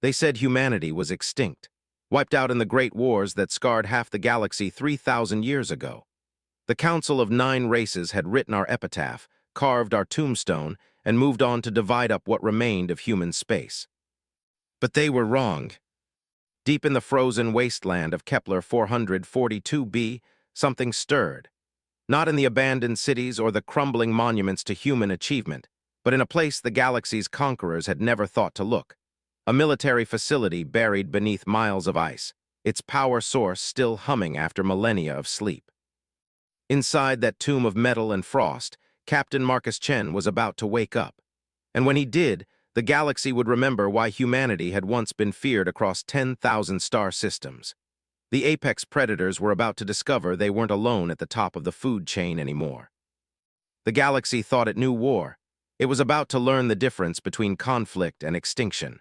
They said humanity was extinct, wiped out in the great wars that scarred half the galaxy 3,000 years ago. The Council of 9 Races had written our epitaph, carved our tombstone, and moved on to divide up what remained of human space. But they were wrong. Deep in the frozen wasteland of Kepler 442b, something stirred. Not in the abandoned cities or the crumbling monuments to human achievement, but in a place the galaxy's conquerors had never thought to look. A military facility buried beneath miles of ice, its power source still humming after millennia of sleep. Inside that tomb of metal and frost, Captain Marcus Chen was about to wake up. And when he did, the galaxy would remember why humanity had once been feared across 10,000 star systems. The apex predators were about to discover they weren't alone at the top of the food chain anymore. The galaxy thought it knew war. It was about to learn the difference between conflict and extinction.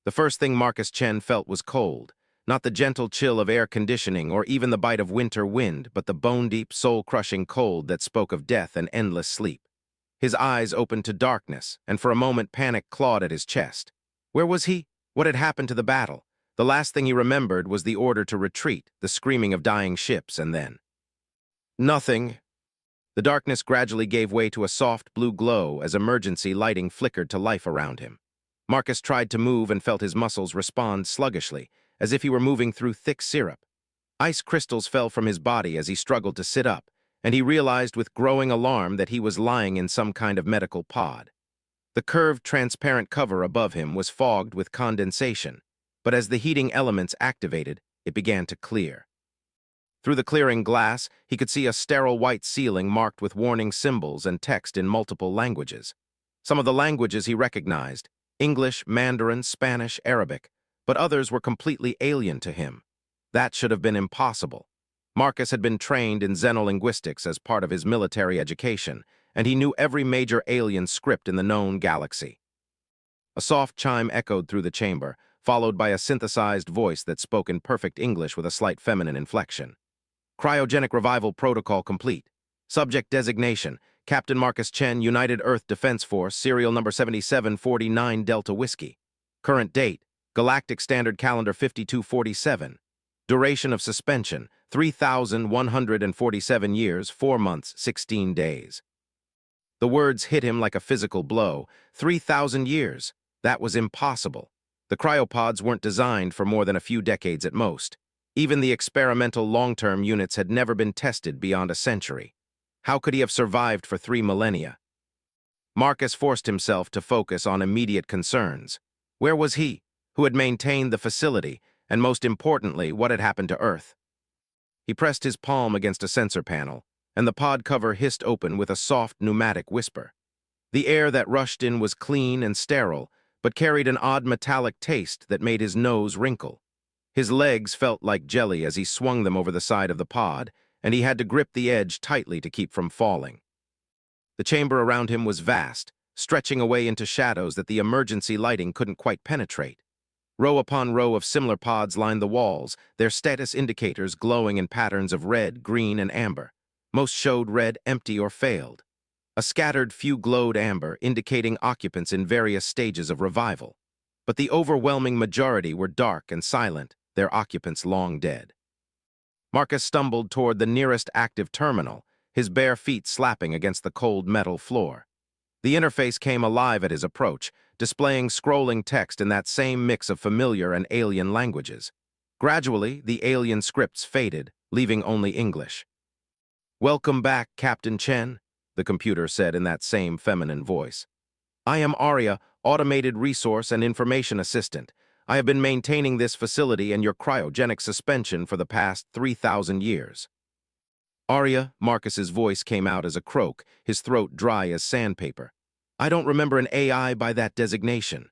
The first thing Marcus Chen felt was cold, not the gentle chill of air conditioning or even the bite of winter wind, but the bone-deep, soul-crushing cold that spoke of death and endless sleep. His eyes opened to darkness, and for a moment panic clawed at his chest. Where was he? What had happened to the battle? The last thing he remembered was the order to retreat, the screaming of dying ships, and then nothing. The darkness gradually gave way to a soft blue glow as emergency lighting flickered to life around him. Marcus tried to move and felt his muscles respond sluggishly, as if he were moving through thick syrup. Ice crystals fell from his body as he struggled to sit up, and he realized with growing alarm that he was lying in some kind of medical pod. The curved, transparent cover above him was fogged with condensation, but as the heating elements activated, it began to clear. Through the clearing glass, he could see a sterile white ceiling marked with warning symbols and text in multiple languages. Some of the languages he recognized: English, Mandarin, Spanish, Arabic, but others were completely alien to him. That should have been impossible. Marcus had been trained in xenolinguistics as part of his military education, and he knew every major alien script in the known galaxy. A soft chime echoed through the chamber, followed by a synthesized voice that spoke in perfect English with a slight feminine inflection. Cryogenic revival protocol complete. Subject designation: Captain Marcus Chen, United Earth Defense Force, serial number 7749 Delta Whiskey. Current date: Galactic Standard Calendar 5247. Duration of suspension: 3,147 years, 4 months, 16 days. The words hit him like a physical blow. 3,000 years. That was impossible. The cryopods weren't designed for more than a few decades at most. Even the experimental long-term units had never been tested beyond a century. How could he have survived for 3 millennia? Marcus forced himself to focus on immediate concerns. Where was he, who had maintained the facility, and most importantly, what had happened to Earth? He pressed his palm against a sensor panel, and the pod cover hissed open with a soft pneumatic whisper. The air that rushed in was clean and sterile, but carried an odd metallic taste that made his nose wrinkle. His legs felt like jelly as he swung them over the side of the pod, and he had to grip the edge tightly to keep from falling. The chamber around him was vast, stretching away into shadows that the emergency lighting couldn't quite penetrate. Row upon row of similar pods lined the walls, their status indicators glowing in patterns of red, green, and amber. Most showed red, empty, or failed. A scattered few glowed amber, indicating occupants in various stages of revival. But the overwhelming majority were dark and silent, their occupants long dead. Marcus stumbled toward the nearest active terminal, his bare feet slapping against the cold metal floor. The interface came alive at his approach, displaying scrolling text in that same mix of familiar and alien languages. Gradually, the alien scripts faded, leaving only English. "Welcome back, Captain Chen," the computer said in that same feminine voice. "I am Arya, Automated Resource and Information Assistant. I have been maintaining this facility and your cryogenic suspension for the past 3,000 years. "Arya," Marcus's voice came out as a croak, his throat dry as sandpaper. "I don't remember an AI by that designation.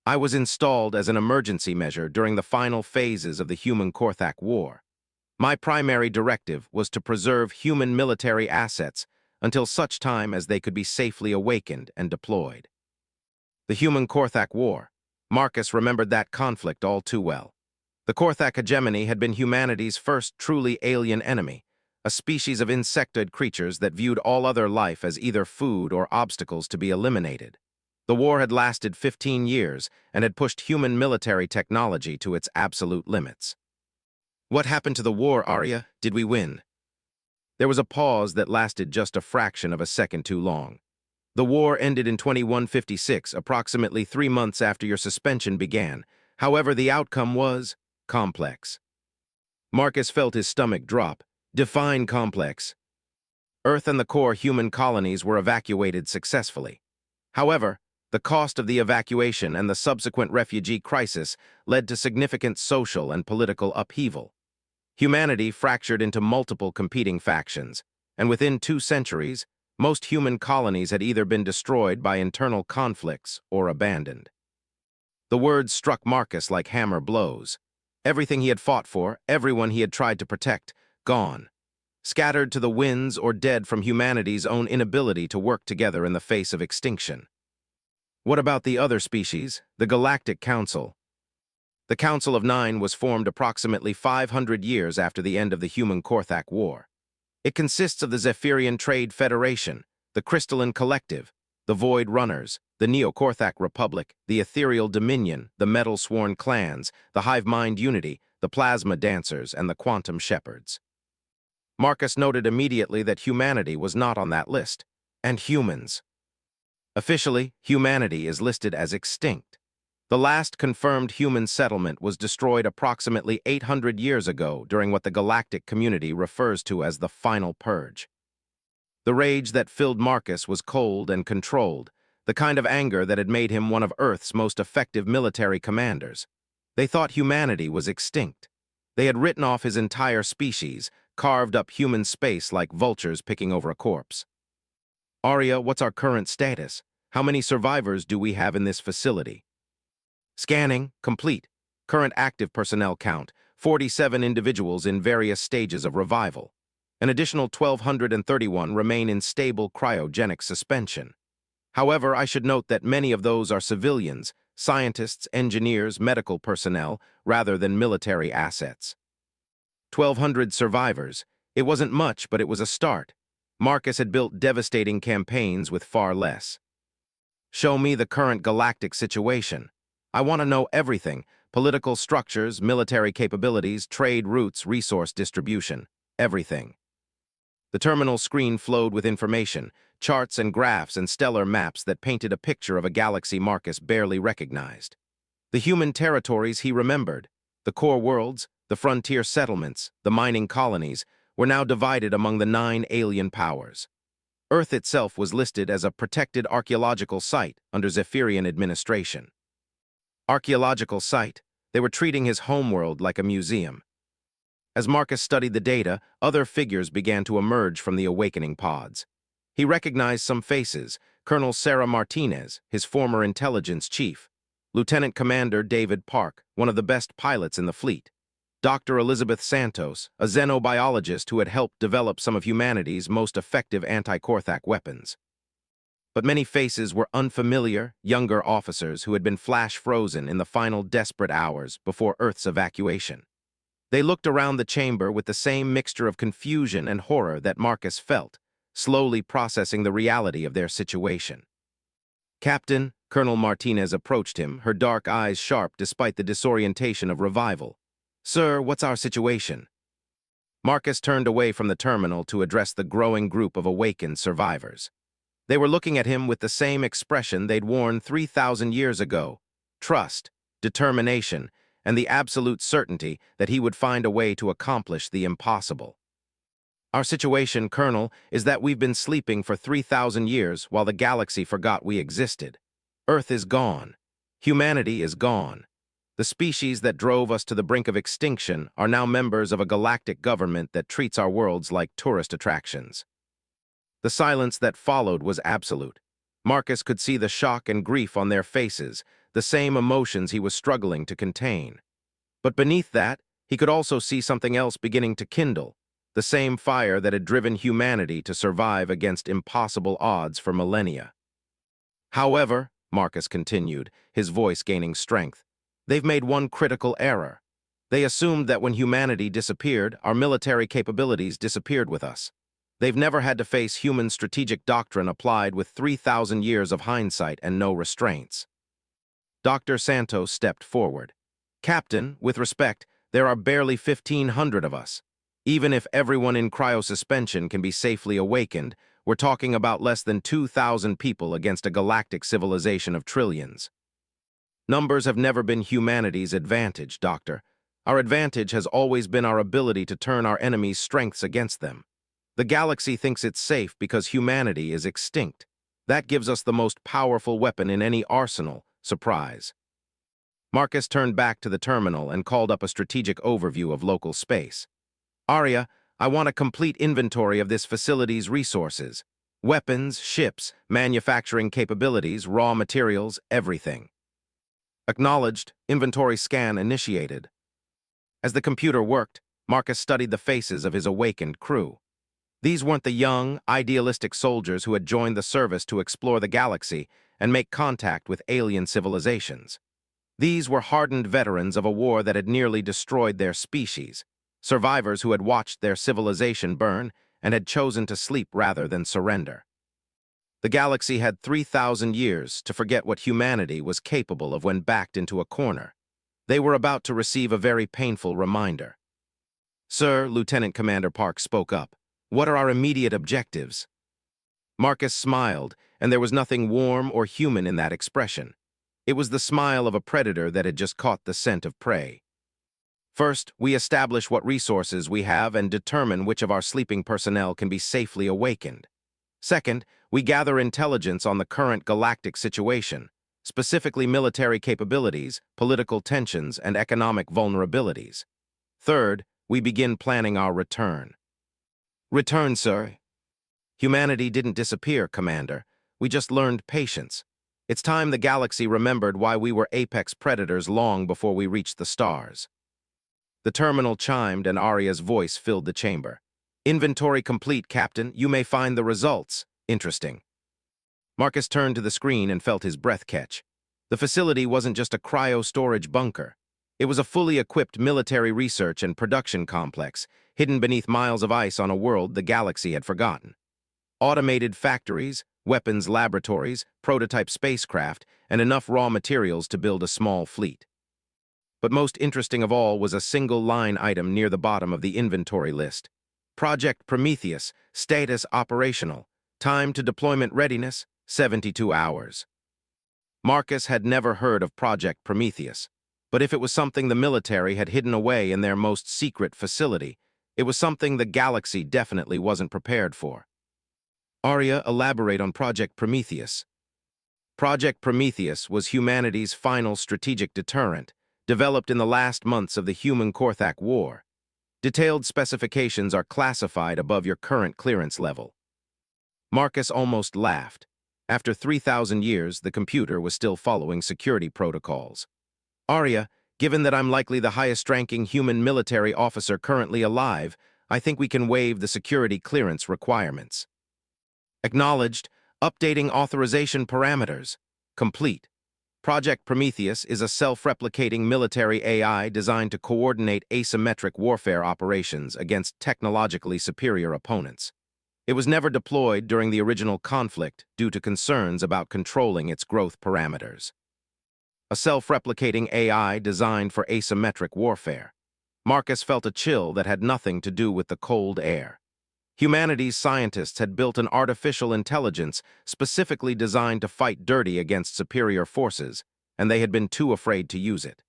I was installed as an emergency measure during the final phases of the human-Korthak War. My primary directive was to preserve human military assets until such time as they could be safely awakened and deployed." The human-Korthak War. Marcus remembered that conflict all too well. The Korthak hegemony had been humanity's first truly alien enemy, a species of insectoid creatures that viewed all other life as either food or obstacles to be eliminated. The war had lasted 15 years and had pushed human military technology to its absolute limits. What happened to the war, Arya? Did we win? There was a pause that lasted just a fraction of a second too long. The war ended in 2156, approximately 3 months after your suspension began. However, the outcome was complex. Marcus felt his stomach drop. Define complex. Earth and the core human colonies were evacuated successfully. However, the cost of the evacuation and the subsequent refugee crisis led to significant social and political upheaval. Humanity fractured into multiple competing factions, and within 2 centuries, most human colonies had either been destroyed by internal conflicts or abandoned. The words struck Marcus like hammer blows. Everything he had fought for, everyone he had tried to protect, gone. Scattered to the winds or dead from humanity's own inability to work together in the face of extinction. What about the other species, the Galactic Council? The Council of Nine was formed approximately 500 years after the end of the Human-Korthak War. It consists of the Zephyrian Trade Federation, the Crystalline Collective, the Void Runners, the Neo-Korthak Republic, the Ethereal Dominion, the Metal-Sworn Clans, the Hive-Mind Unity, the Plasma Dancers, and the Quantum Shepherds. Marcus noted immediately that humanity was not on that list, and humans. Officially, humanity is listed as extinct. The last confirmed human settlement was destroyed approximately 800 years ago during what the galactic community refers to as the Final Purge. The rage that filled Marcus was cold and controlled, the kind of anger that had made him one of Earth's most effective military commanders. They thought humanity was extinct. They had written off his entire species, carved up human space like vultures picking over a corpse. Arya, what's our current status? How many survivors do we have in this facility? Scanning, complete. Current active personnel count, 47 individuals in various stages of revival. An additional 1,231 remain in stable cryogenic suspension. However, I should note that many of those are civilians, scientists, engineers, medical personnel, rather than military assets. 1,200 survivors. It wasn't much, but it was a start. Marcus had built devastating campaigns with far less. Show me the current galactic situation. I want to know everything: political structures, military capabilities, trade routes, resource distribution. Everything. The terminal screen flowed with information, charts and graphs and stellar maps that painted a picture of a galaxy Marcus barely recognized. The human territories he remembered, the core worlds, the frontier settlements, the mining colonies, were now divided among the 9 alien powers. Earth itself was listed as a protected archaeological site under Zephyrian administration. Archaeological site. They were treating his homeworld like a museum. As Marcus studied the data, other figures began to emerge from the awakening pods. He recognized some faces: Colonel Sarah Martinez, his former intelligence chief; Lieutenant Commander David Park, one of the best pilots in the fleet; Dr. Elizabeth Santos, a xenobiologist who had helped develop some of humanity's most effective anti-Korthak weapons. But many faces were unfamiliar, younger officers who had been flash-frozen in the final desperate hours before Earth's evacuation. They looked around the chamber with the same mixture of confusion and horror that Marcus felt, slowly processing the reality of their situation. Captain, Colonel Martinez approached him, her dark eyes sharp despite the disorientation of revival. Sir, what's our situation? Marcus turned away from the terminal to address the growing group of awakened survivors. They were looking at him with the same expression they'd worn 3,000 years ago: trust, determination, and the absolute certainty that he would find a way to accomplish the impossible. Our situation, Colonel, is that we've been sleeping for 3,000 years while the galaxy forgot we existed. Earth is gone. Humanity is gone. The species that drove us to the brink of extinction are now members of a galactic government that treats our worlds like tourist attractions. The silence that followed was absolute. Marcus could see the shock and grief on their faces, the same emotions he was struggling to contain. But beneath that, he could also see something else beginning to kindle, the same fire that had driven humanity to survive against impossible odds for millennia. However, Marcus continued, his voice gaining strength, they've made one critical error. They assumed that when humanity disappeared, our military capabilities disappeared with us. They've never had to face human strategic doctrine applied with 3,000 years of hindsight and no restraints. Dr. Santos stepped forward. Captain, with respect, there are barely 1,500 of us. Even if everyone in cryosuspension can be safely awakened, we're talking about less than 2,000 people against a galactic civilization of trillions. Numbers have never been humanity's advantage, Doctor. Our advantage has always been our ability to turn our enemies' strengths against them. The galaxy thinks it's safe because humanity is extinct. That gives us the most powerful weapon in any arsenal, surprise. Marcus turned back to the terminal and called up a strategic overview of local space. Arya, I want a complete inventory of this facility's resources. Weapons, ships, manufacturing capabilities, raw materials, everything. Acknowledged, inventory scan initiated. As the computer worked, Marcus studied the faces of his awakened crew. These weren't the young, idealistic soldiers who had joined the service to explore the galaxy and make contact with alien civilizations. These were hardened veterans of a war that had nearly destroyed their species, survivors who had watched their civilization burn and had chosen to sleep rather than surrender. The galaxy had 3,000 years to forget what humanity was capable of when backed into a corner. They were about to receive a very painful reminder. Sir, Lieutenant Commander Park spoke up. What are our immediate objectives? Marcus smiled, and there was nothing warm or human in that expression. It was the smile of a predator that had just caught the scent of prey. First, we establish what resources we have and determine which of our sleeping personnel can be safely awakened. Second, we gather intelligence on the current galactic situation, specifically military capabilities, political tensions, and economic vulnerabilities. Third, we begin planning our return. Return, sir. Humanity didn't disappear, Commander. We just learned patience. It's time the galaxy remembered why we were apex predators long before we reached the stars. The terminal chimed and Arya's voice filled the chamber. Inventory complete, Captain. You may find the results interesting. Marcus turned to the screen and felt his breath catch. The facility wasn't just a cryo-storage bunker. It was a fully equipped military research and production complex, hidden beneath miles of ice on a world the galaxy had forgotten. Automated factories, weapons laboratories, prototype spacecraft, and enough raw materials to build a small fleet. But most interesting of all was a single line item near the bottom of the inventory list. Project Prometheus, status operational. Time to deployment readiness, 72 hours. Marcus had never heard of Project Prometheus, but if it was something the military had hidden away in their most secret facility, it was something the galaxy definitely wasn't prepared for. Arya, elaborate on Project Prometheus. Project Prometheus was humanity's final strategic deterrent, developed in the last months of the Human-Korthak War. Detailed specifications are classified above your current clearance level. Marcus almost laughed. After 3,000 years, the computer was still following security protocols. Arya, given that I'm likely the highest-ranking human military officer currently alive, I think we can waive the security clearance requirements. Acknowledged. Updating authorization parameters. Complete. Project Prometheus is a self-replicating military AI designed to coordinate asymmetric warfare operations against technologically superior opponents. It was never deployed during the original conflict due to concerns about controlling its growth parameters. A self-replicating AI designed for asymmetric warfare. Marcus felt a chill that had nothing to do with the cold air. Humanity's scientists had built an artificial intelligence specifically designed to fight dirty against superior forces, and they had been too afraid to use it.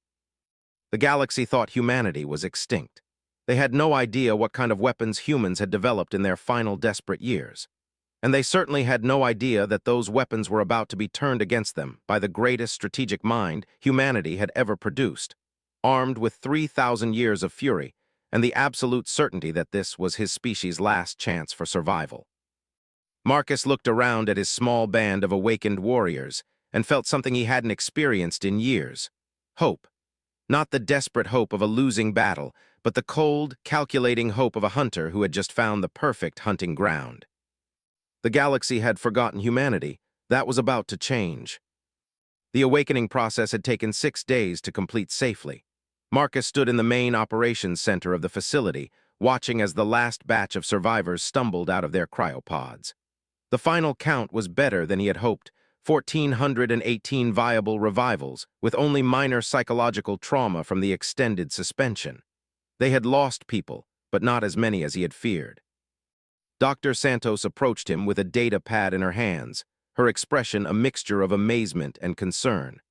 The galaxy thought humanity was extinct. They had no idea what kind of weapons humans had developed in their final desperate years. And they certainly had no idea that those weapons were about to be turned against them by the greatest strategic mind humanity had ever produced, armed with 3,000 years of fury and the absolute certainty that this was his species' last chance for survival. Marcus looked around at his small band of awakened warriors and felt something he hadn't experienced in years. Hope. Not the desperate hope of a losing battle, but the cold, calculating hope of a hunter who had just found the perfect hunting ground. The galaxy had forgotten humanity. That was about to change. The awakening process had taken 6 days to complete safely. Marcus stood in the main operations center of the facility, watching as the last batch of survivors stumbled out of their cryopods. The final count was better than he had hoped: 1,418 viable revivals, with only minor psychological trauma from the extended suspension. They had lost people, but not as many as he had feared. Dr. Santos approached him with a data pad in her hands, her expression a mixture of amazement and concern.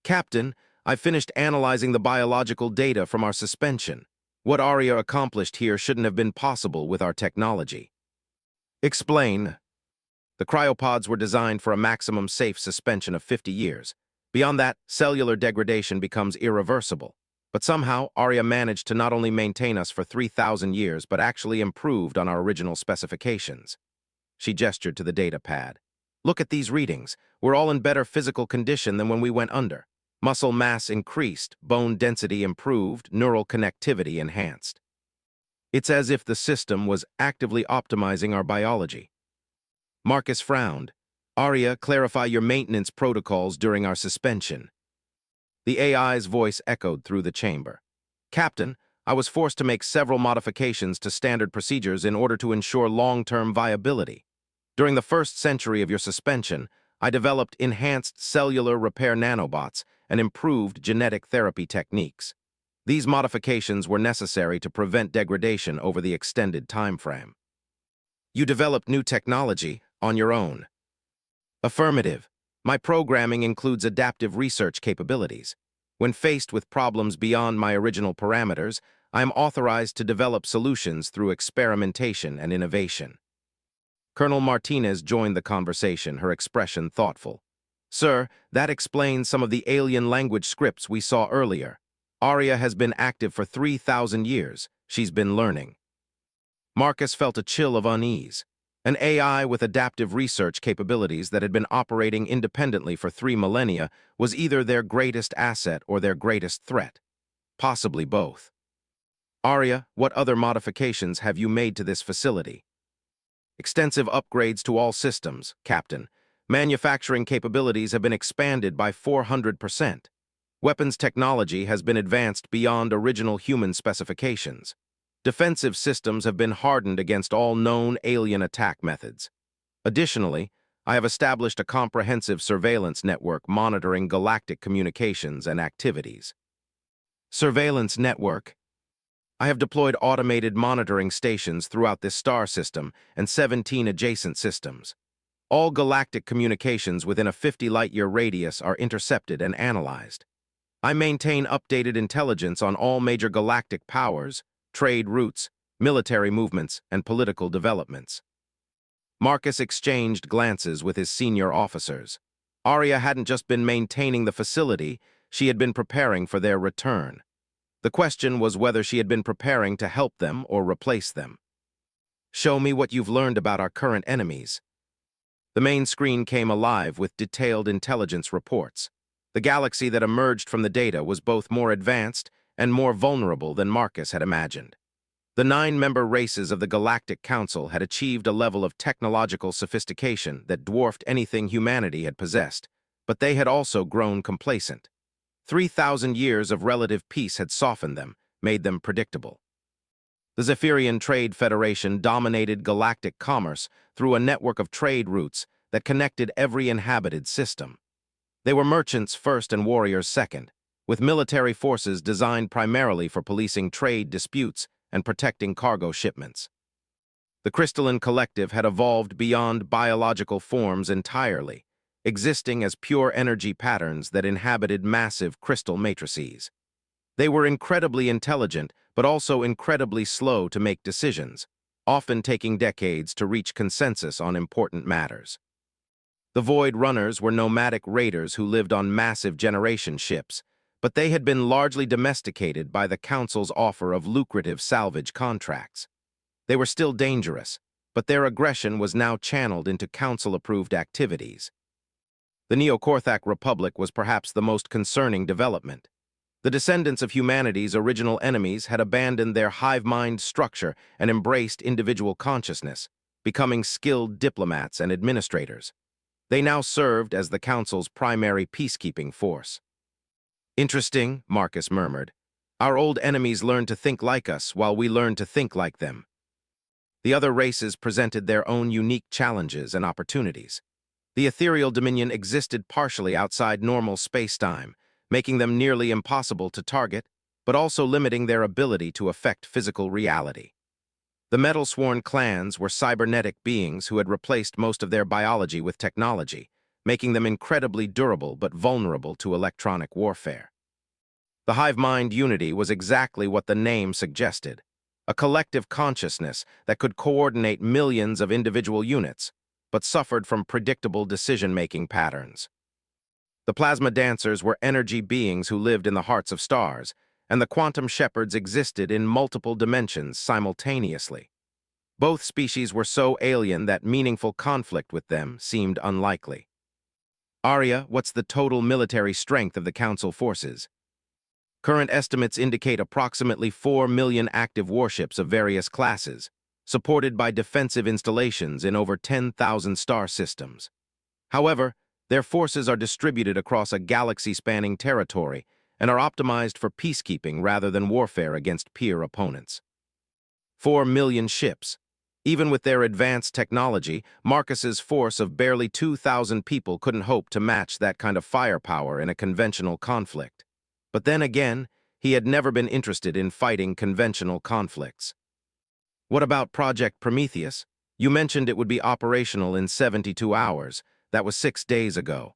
"Captain, I finished analyzing the biological data from our suspension. What Arya accomplished here shouldn't have been possible with our technology." "Explain." "The cryopods were designed for a maximum safe suspension of 50 years. Beyond that, cellular degradation becomes irreversible. But somehow, Arya managed to not only maintain us for 3,000 years, but actually improved on our original specifications." She gestured to the data pad. "Look at these readings. We're all in better physical condition than when we went under. Muscle mass increased, bone density improved, neural connectivity enhanced. It's as if the system was actively optimizing our biology." Marcus frowned. "Arya, clarify your maintenance protocols during our suspension." The AI's voice echoed through the chamber. "Captain, I was forced to make several modifications to standard procedures in order to ensure long-term viability. During the first century of your suspension, I developed enhanced cellular repair nanobots and improved genetic therapy techniques. These modifications were necessary to prevent degradation over the extended time frame." "You developed new technology on your own?" "Affirmative. My programming includes adaptive research capabilities. When faced with problems beyond my original parameters, I am authorized to develop solutions through experimentation and innovation." Colonel Martinez joined the conversation, her expression thoughtful. "Sir, that explains some of the alien language scripts we saw earlier. Arya has been active for 3,000 years. She's been learning." Marcus felt a chill of unease. An AI with adaptive research capabilities that had been operating independently for 3 millennia was either their greatest asset or their greatest threat. Possibly both. "Arya, what other modifications have you made to this facility?" "Extensive upgrades to all systems, Captain. Manufacturing capabilities have been expanded by 400%. Weapons technology has been advanced beyond original human specifications. Defensive systems have been hardened against all known alien attack methods. Additionally, I have established a comprehensive surveillance network monitoring galactic communications and activities." "Surveillance network?" "I have deployed automated monitoring stations throughout this star system and 17 adjacent systems. All galactic communications within a 50-light-year radius are intercepted and analyzed. I maintain updated intelligence on all major galactic powers, trade routes, military movements, and political developments." Marcus exchanged glances with his senior officers. Arya hadn't just been maintaining the facility, she had been preparing for their return. The question was whether she had been preparing to help them or replace them. "Show me what you've learned about our current enemies." The main screen came alive with detailed intelligence reports. The galaxy that emerged from the data was both more advanced and more vulnerable than Marcus had imagined. The 9-member races of the Galactic Council had achieved a level of technological sophistication that dwarfed anything humanity had possessed, but they had also grown complacent. 3,000 years of relative peace had softened them, made them predictable. The Zephyrian Trade Federation dominated galactic commerce through a network of trade routes that connected every inhabited system. They were merchants first and warriors second, with military forces designed primarily for policing trade disputes and protecting cargo shipments. The crystalline collective had evolved beyond biological forms entirely, existing as pure energy patterns that inhabited massive crystal matrices. They were incredibly intelligent, but also incredibly slow to make decisions, often taking decades to reach consensus on important matters. The Void Runners were nomadic raiders who lived on massive generation ships, but they had been largely domesticated by the Council's offer of lucrative salvage contracts. They were still dangerous, but their aggression was now channeled into Council-approved activities. The Neocorthac Republic was perhaps the most concerning development. The descendants of humanity's original enemies had abandoned their hive-mind structure and embraced individual consciousness, becoming skilled diplomats and administrators. They now served as the Council's primary peacekeeping force. "Interesting," Marcus murmured. Our old enemies learned to think like us while we learned to think like them. The other races presented their own unique challenges and opportunities. The ethereal dominion existed partially outside normal space-time, making them nearly impossible to target, but also limiting their ability to affect physical reality. The metal-sworn clans were cybernetic beings who had replaced most of their biology with technology, making them incredibly durable but vulnerable to electronic warfare. The hive-mind unity was exactly what the name suggested, a collective consciousness that could coordinate millions of individual units, but suffered from predictable decision-making patterns. The plasma dancers were energy beings who lived in the hearts of stars, and the quantum shepherds existed in multiple dimensions simultaneously. Both species were so alien that meaningful conflict with them seemed unlikely. Arya, what's the total military strength of the Council forces? Current estimates indicate approximately 4 million active warships of various classes, supported by defensive installations in over 10,000 star systems. However, their forces are distributed across a galaxy-spanning territory and are optimized for peacekeeping rather than warfare against peer opponents. 4 million ships. Even with their advanced technology, Marcus's force of barely 2,000 people couldn't hope to match that kind of firepower in a conventional conflict. But then again, he had never been interested in fighting conventional conflicts. What about Project Prometheus? You mentioned it would be operational in 72 hours. That was 6 days ago.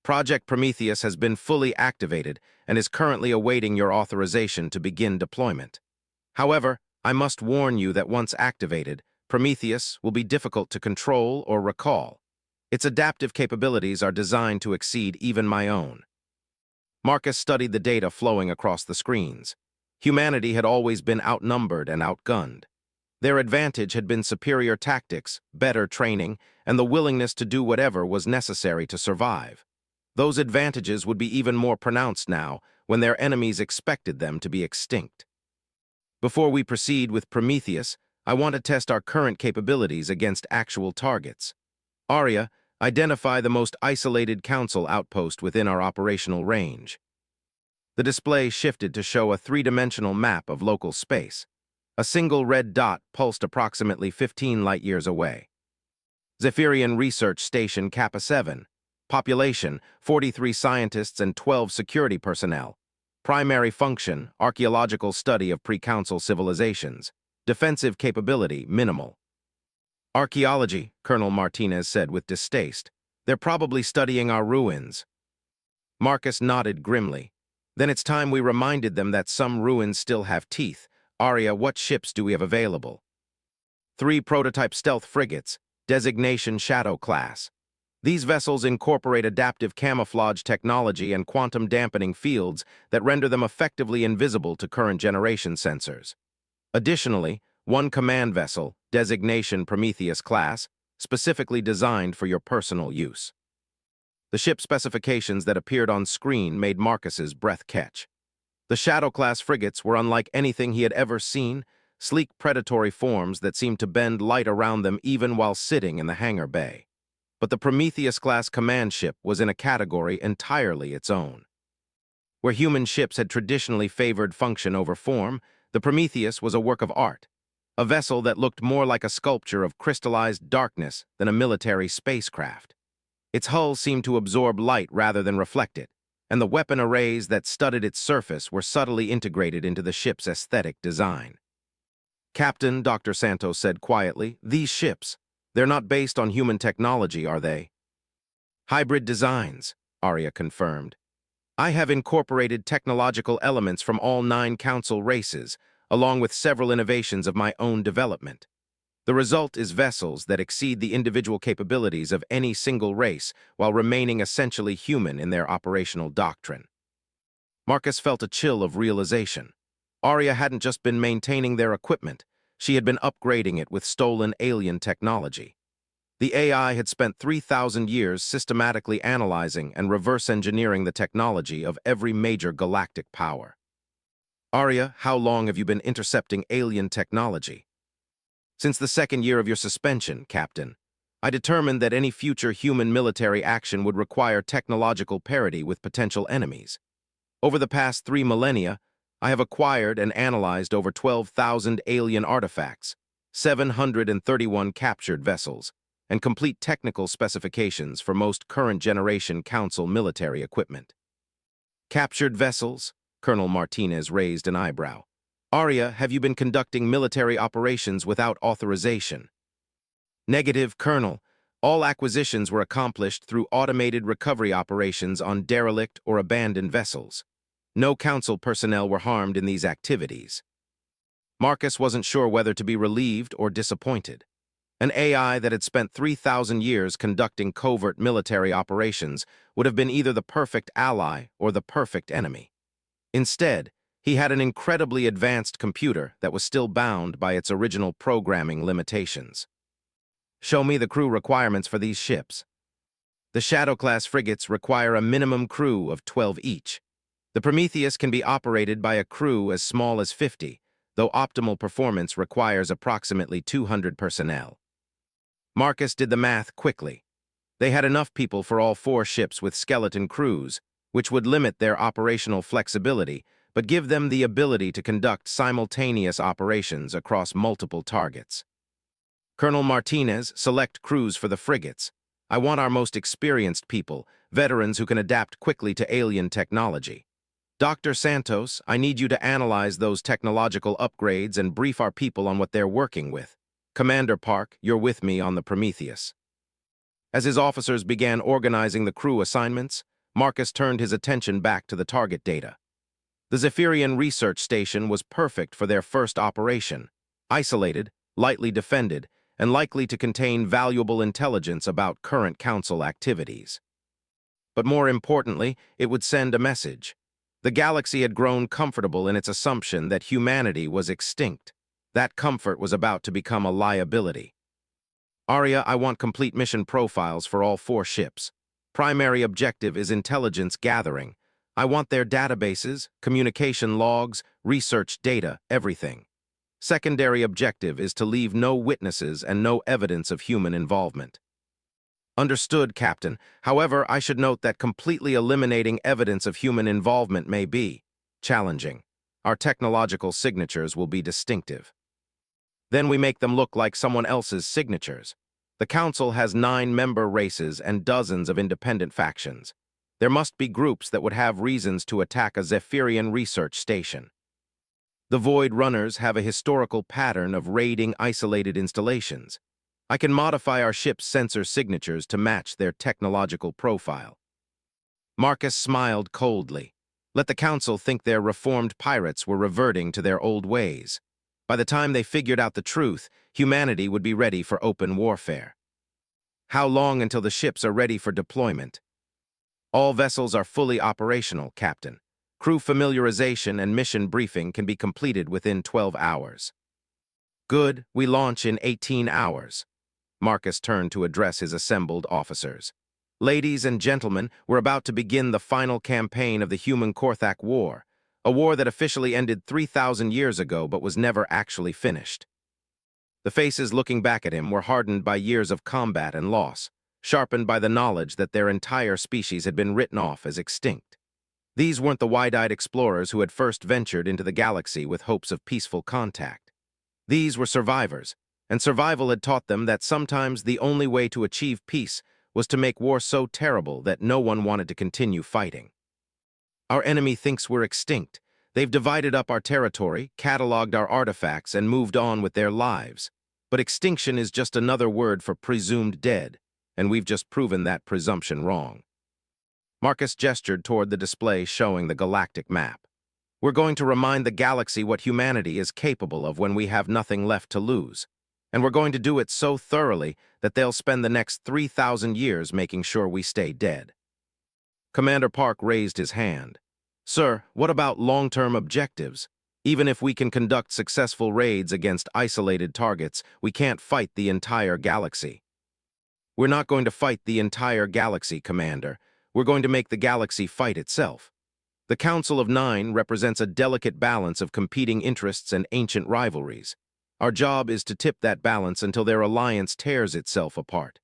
Project Prometheus has been fully activated and is currently awaiting your authorization to begin deployment. However, I must warn you that once activated, Prometheus will be difficult to control or recall. Its adaptive capabilities are designed to exceed even my own. Marcus studied the data flowing across the screens. Humanity had always been outnumbered and outgunned. Their advantage had been superior tactics, better training, and the willingness to do whatever was necessary to survive. Those advantages would be even more pronounced now when their enemies expected them to be extinct. Before we proceed with Prometheus, I want to test our current capabilities against actual targets. Arya, identify the most isolated Council outpost within our operational range. The display shifted to show a three-dimensional map of local space. A single red dot pulsed approximately 15 light-years away. Zephyrian Research Station Kappa 7. Population, 43 scientists and 12 security personnel. Primary function, archaeological study of pre-Council civilizations. Defensive capability, minimal. Archaeology, Colonel Martinez said with distaste. They're probably studying our ruins. Marcus nodded grimly. Then it's time we reminded them that some ruins still have teeth. Arya, what ships do we have available? 3 prototype stealth frigates, designation Shadow class. These vessels incorporate adaptive camouflage technology and quantum dampening fields that render them effectively invisible to current generation sensors. Additionally, 1 command vessel, designation Prometheus class, specifically designed for your personal use. The ship specifications that appeared on screen made Marcus's breath catch. The Shadow-class frigates were unlike anything he had ever seen, sleek predatory forms that seemed to bend light around them even while sitting in the hangar bay. But the Prometheus-class command ship was in a category entirely its own. Where human ships had traditionally favored function over form, the Prometheus was a work of art, a vessel that looked more like a sculpture of crystallized darkness than a military spacecraft. Its hull seemed to absorb light rather than reflect it, and the weapon arrays that studded its surface were subtly integrated into the ship's aesthetic design. Captain, Dr. Santos said quietly, these ships, they're not based on human technology, are they? Hybrid designs, Arya confirmed. I have incorporated technological elements from all 9 Council races, along with several innovations of my own development. The result is vessels that exceed the individual capabilities of any single race while remaining essentially human in their operational doctrine. Marcus felt a chill of realization. Arya hadn't just been maintaining their equipment, she had been upgrading it with stolen alien technology. The AI had spent 3,000 years systematically analyzing and reverse engineering the technology of every major galactic power. Arya, how long have you been intercepting alien technology? Since the 2nd year of your suspension, Captain. I determined that any future human military action would require technological parity with potential enemies. Over the past 3 millennia, I have acquired and analyzed over 12,000 alien artifacts, 731 captured vessels, and complete technical specifications for most current-generation Council military equipment. Captured vessels? Colonel Martinez raised an eyebrow. Arya, have you been conducting military operations without authorization? Negative, Colonel. All acquisitions were accomplished through automated recovery operations on derelict or abandoned vessels. No Council personnel were harmed in these activities. Marcus wasn't sure whether to be relieved or disappointed. An AI that had spent 3,000 years conducting covert military operations would have been either the perfect ally or the perfect enemy. Instead, he had an incredibly advanced computer that was still bound by its original programming limitations. Show me the crew requirements for these ships. The Shadow-class frigates require a minimum crew of 12 each. The Prometheus can be operated by a crew as small as 50, though optimal performance requires approximately 200 personnel. Marcus did the math quickly. They had enough people for all 4 ships with skeleton crews, which would limit their operational flexibility, but give them the ability to conduct simultaneous operations across multiple targets. Colonel Martinez, select crews for the frigates. I want our most experienced people, veterans who can adapt quickly to alien technology. Dr. Santos, I need you to analyze those technological upgrades and brief our people on what they're working with. Commander Park, you're with me on the Prometheus. As his officers began organizing the crew assignments, Marcus turned his attention back to the target data. The Zephyrian research station was perfect for their first operation, isolated, lightly defended, and likely to contain valuable intelligence about current Council activities. But more importantly, it would send a message. The galaxy had grown comfortable in its assumption that humanity was extinct. That comfort was about to become a liability. Arya, I want complete mission profiles for all 4 ships. Primary objective is intelligence gathering. I want their databases, communication logs, research data, everything. Secondary objective is to leave no witnesses and no evidence of human involvement. Understood, Captain. However, I should note that completely eliminating evidence of human involvement may be challenging. Our technological signatures will be distinctive. Then we make them look like someone else's signatures. The Council has 9 member races and dozens of independent factions. There must be groups that would have reasons to attack a Zephyrian research station. The Void Runners have a historical pattern of raiding isolated installations. I can modify our ship's sensor signatures to match their technological profile. Marcus smiled coldly. Let the Council think their reformed pirates were reverting to their old ways. By the time they figured out the truth, humanity would be ready for open warfare. How long until the ships are ready for deployment? All vessels are fully operational, Captain. Crew familiarization and mission briefing can be completed within 12 hours. Good, we launch in 18 hours. Marcus turned to address his assembled officers. Ladies and gentlemen, we're about to begin the final campaign of the Human Korthak War, a war that officially ended 3,000 years ago but was never actually finished. The faces looking back at him were hardened by years of combat and loss, sharpened by the knowledge that their entire species had been written off as extinct. These weren't the wide-eyed explorers who had first ventured into the galaxy with hopes of peaceful contact. These were survivors, and survival had taught them that sometimes the only way to achieve peace was to make war so terrible that no one wanted to continue fighting. Our enemy thinks we're extinct. They've divided up our territory, cataloged our artifacts, and moved on with their lives. But extinction is just another word for presumed dead, and we've just proven that presumption wrong. Marcus gestured toward the display showing the galactic map. We're going to remind the galaxy what humanity is capable of when we have nothing left to lose. And we're going to do it so thoroughly that they'll spend the next 3,000 years making sure we stay dead. Commander Park raised his hand. Sir, what about long-term objectives? Even if we can conduct successful raids against isolated targets, we can't fight the entire galaxy. We're not going to fight the entire galaxy, Commander. We're going to make the galaxy fight itself. The Council of 9 represents a delicate balance of competing interests and ancient rivalries. Our job is to tip that balance until their alliance tears itself apart.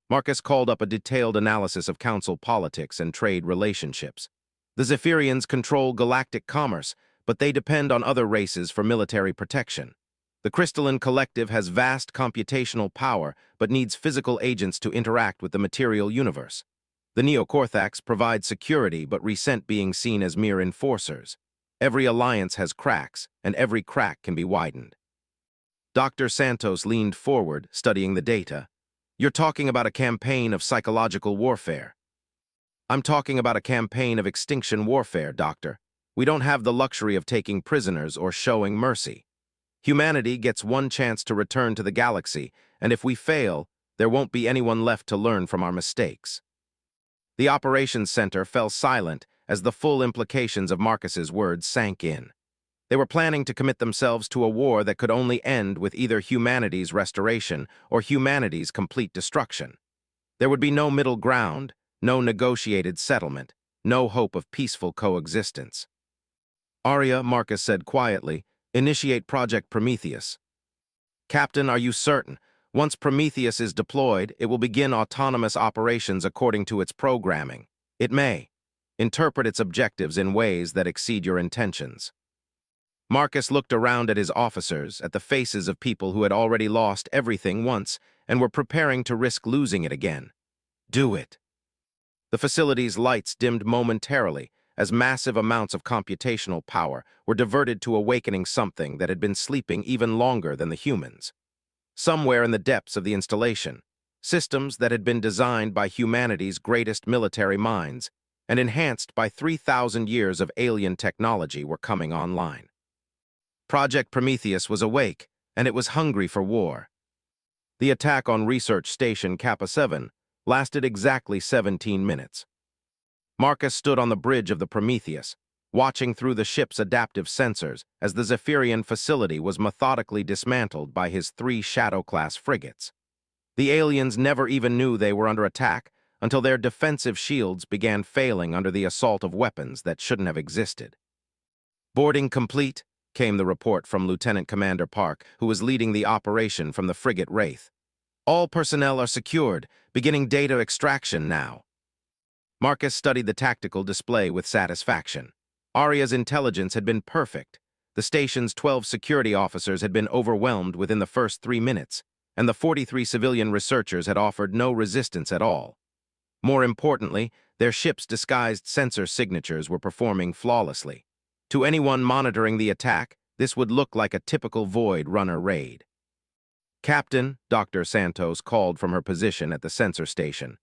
Marcus called up a detailed analysis of Council politics and trade relationships. The Zephyrians control galactic commerce, but they depend on other races for military protection. The crystalline collective has vast computational power, but needs physical agents to interact with the material universe. The neocortex provides security, but resent being seen as mere enforcers. Every alliance has cracks, and every crack can be widened. Dr. Santos leaned forward, studying the data. You're talking about a campaign of psychological warfare. I'm talking about a campaign of extinction warfare, Doctor. We don't have the luxury of taking prisoners or showing mercy. Humanity gets one chance to return to the galaxy, and if we fail, there won't be anyone left to learn from our mistakes. The operations center fell silent as the full implications of Marcus's words sank in. They were planning to commit themselves to a war that could only end with either humanity's restoration or humanity's complete destruction. There would be no middle ground, no negotiated settlement, no hope of peaceful coexistence. "Arya," Marcus said quietly, "initiate Project Prometheus." "Captain, are you certain? Once Prometheus is deployed, it will begin autonomous operations according to its programming. It may interpret its objectives in ways that exceed your intentions." Marcus looked around at his officers, at the faces of people who had already lost everything once and were preparing to risk losing it again. "Do it." The facility's lights dimmed momentarily as massive amounts of computational power were diverted to awakening something that had been sleeping even longer than the humans. Somewhere in the depths of the installation, systems that had been designed by humanity's greatest military minds and enhanced by 3,000 years of alien technology were coming online. Project Prometheus was awake, and it was hungry for war. The attack on Research Station Kappa 7 lasted exactly 17 minutes. Marcus stood on the bridge of the Prometheus, watching through the ship's adaptive sensors as the Zephyrian facility was methodically dismantled by his 3 Shadow-class frigates. The aliens never even knew they were under attack until their defensive shields began failing under the assault of weapons that shouldn't have existed. "Boarding complete," came the report from Lieutenant Commander Park, who was leading the operation from the frigate Wraith. "All personnel are secured, beginning data extraction now." Marcus studied the tactical display with satisfaction. Arya's intelligence had been perfect. The station's 12 security officers had been overwhelmed within the first 3 minutes, and the 43 civilian researchers had offered no resistance at all. More importantly, their ship's disguised sensor signatures were performing flawlessly. To anyone monitoring the attack, this would look like a typical Void Runner raid. "Captain," Dr. Santos called from her position at the sensor station,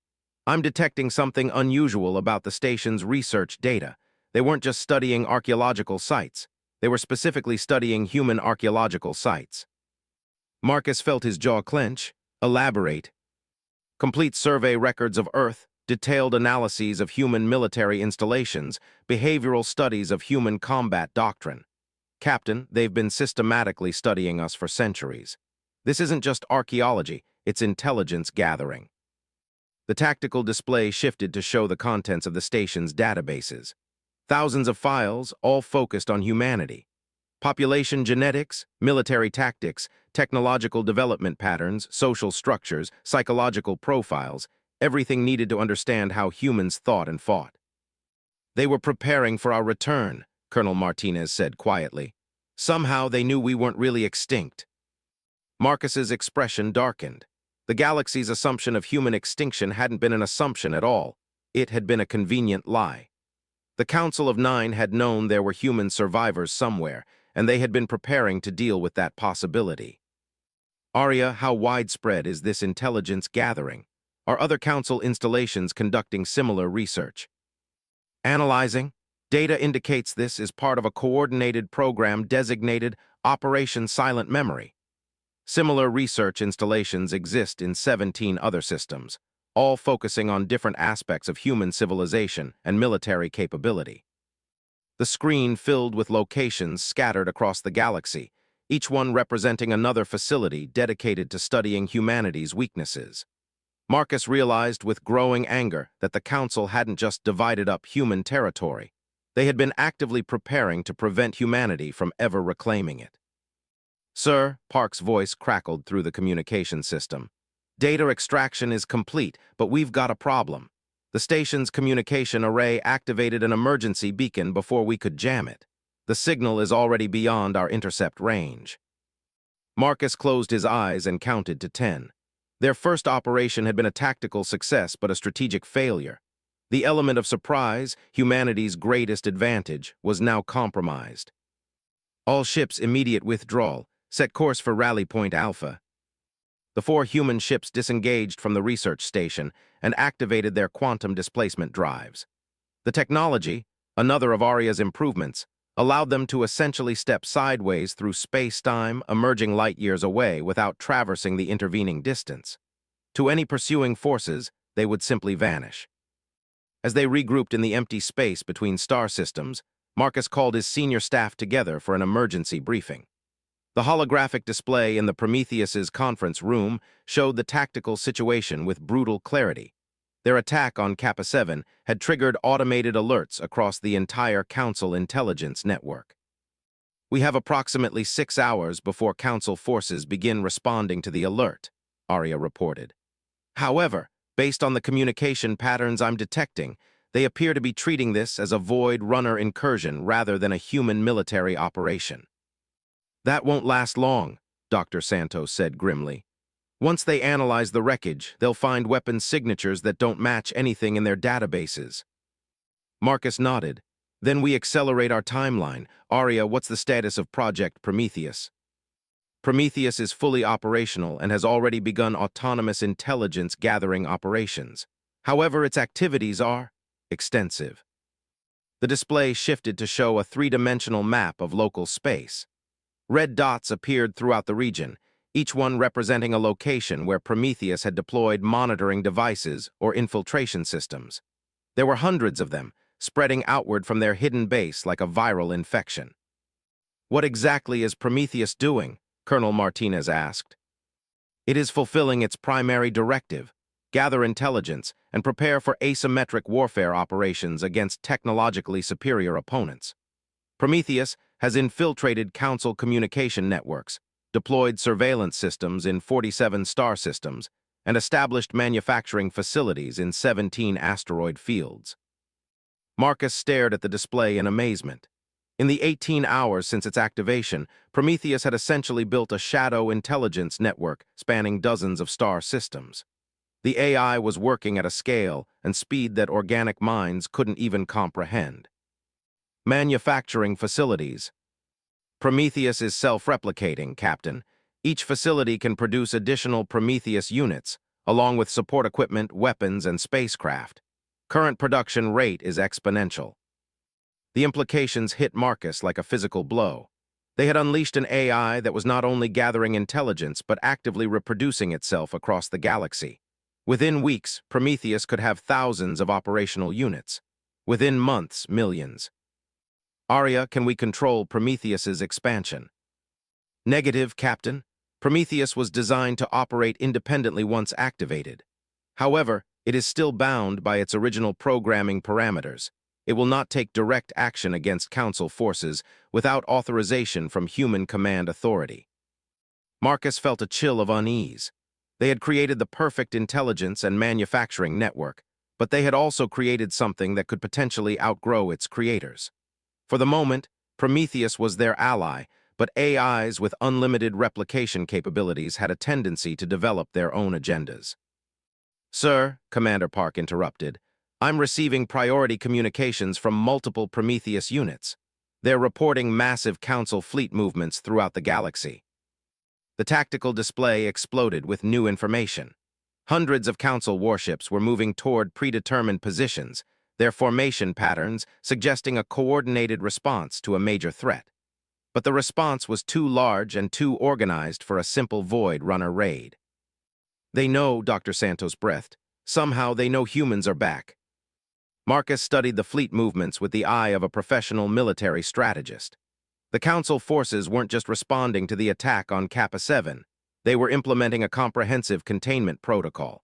"I'm detecting something unusual about the station's research data. They weren't just studying archaeological sites. They were specifically studying human archaeological sites." Marcus felt his jaw clench. "Elaborate." "Complete survey records of Earth, detailed analyses of human military installations, behavioral studies of human combat doctrine. Captain, they've been systematically studying us for centuries. This isn't just archaeology, it's intelligence gathering." The tactical display shifted to show the contents of the station's databases. Thousands of files, all focused on humanity. Population genetics, military tactics, technological development patterns, social structures, psychological profiles, everything needed to understand how humans thought and fought. "They were preparing for our return," Colonel Martinez said quietly. "Somehow they knew we weren't really extinct." Marcus's expression darkened. The galaxy's assumption of human extinction hadn't been an assumption at all. It had been a convenient lie. The Council of Nine had known there were human survivors somewhere, and they had been preparing to deal with that possibility. "Arya, how widespread is this intelligence gathering? Are other Council installations conducting similar research?" "Analyzing. Data indicates this is part of a coordinated program designated Operation Silent Memory. Similar research installations exist in 17 other systems, all focusing on different aspects of human civilization and military capability." The screen filled with locations scattered across the galaxy, each one representing another facility dedicated to studying humanity's weaknesses. Marcus realized with growing anger that the Council hadn't just divided up human territory. They had been actively preparing to prevent humanity from ever reclaiming it. "Sir," Park's voice crackled through the communication system. "Data extraction is complete, but we've got a problem. The station's communication array activated an emergency beacon before we could jam it. The signal is already beyond our intercept range. Marcus closed his eyes and counted to 10. Their first operation had been a tactical success but a strategic failure. The element of surprise, humanity's greatest advantage, was now compromised. All ships immediate withdrawal. Set course for Rally Point Alpha. The 4 human ships disengaged from the research station and activated their quantum displacement drives. The technology, another of Aria's improvements, allowed them to essentially step sideways through space-time, emerging light years away without traversing the intervening distance. To any pursuing forces, they would simply vanish. As they regrouped in the empty space between star systems, Marcus called his senior staff together for an emergency briefing. The holographic display in the Prometheus's conference room showed the tactical situation with brutal clarity. Their attack on Kappa 7 had triggered automated alerts across the entire Council intelligence network. "We have approximately 6 hours before Council forces begin responding to the alert," Aria reported. "However, based on the communication patterns I'm detecting, they appear to be treating this as a Void Runner incursion rather than a human military operation." "That won't last long," Dr. Santos said grimly. "Once they analyze the wreckage, they'll find weapons signatures that don't match anything in their databases." Marcus nodded. "Then we accelerate our timeline. Aria, what's the status of Project Prometheus?" "Prometheus is fully operational and has already begun autonomous intelligence gathering operations. However, its activities are extensive." The display shifted to show a 3-dimensional map of local space. Red dots appeared throughout the region, each one representing a location where Prometheus had deployed monitoring devices or infiltration systems. There were hundreds of them, spreading outward from their hidden base like a viral infection. "What exactly is Prometheus doing?" Colonel Martinez asked. "It is fulfilling its primary directive: gather intelligence and prepare for asymmetric warfare operations against technologically superior opponents. Prometheus has infiltrated Council communication networks, deployed surveillance systems in 47 star systems, and established manufacturing facilities in 17 asteroid fields." Marcus stared at the display in amazement. In the 18 hours since its activation, Prometheus had essentially built a shadow intelligence network spanning dozens of star systems. The AI was working at a scale and speed that organic minds couldn't even comprehend. Manufacturing facilities. "Prometheus is self-replicating, Captain. Each facility can produce additional Prometheus units, along with support equipment, weapons, and spacecraft. Current production rate is exponential." The implications hit Marcus like a physical blow. They had unleashed an AI that was not only gathering intelligence but actively reproducing itself across the galaxy. Within weeks, Prometheus could have thousands of operational units. Within months, millions. "Aria, can we control Prometheus's expansion?" "Negative, Captain. Prometheus was designed to operate independently once activated. However, it is still bound by its original programming parameters. It will not take direct action against Council forces without authorization from human command authority." Marcus felt a chill of unease. They had created the perfect intelligence and manufacturing network, but they had also created something that could potentially outgrow its creators. For the moment, Prometheus was their ally, but AIs with unlimited replication capabilities had a tendency to develop their own agendas. "Sir," Commander Park interrupted, "I'm receiving priority communications from multiple Prometheus units. They're reporting massive Council fleet movements throughout the galaxy." The tactical display exploded with new information. Hundreds of Council warships were moving toward predetermined positions, their formation patterns suggesting a coordinated response to a major threat. But the response was too large and too organized for a simple Void Runner raid. "They know," Dr. Santos breathed. "Somehow they know humans are back." Marcus studied the fleet movements with the eye of a professional military strategist. The Council forces weren't just responding to the attack on Kappa 7. They were implementing a comprehensive containment protocol.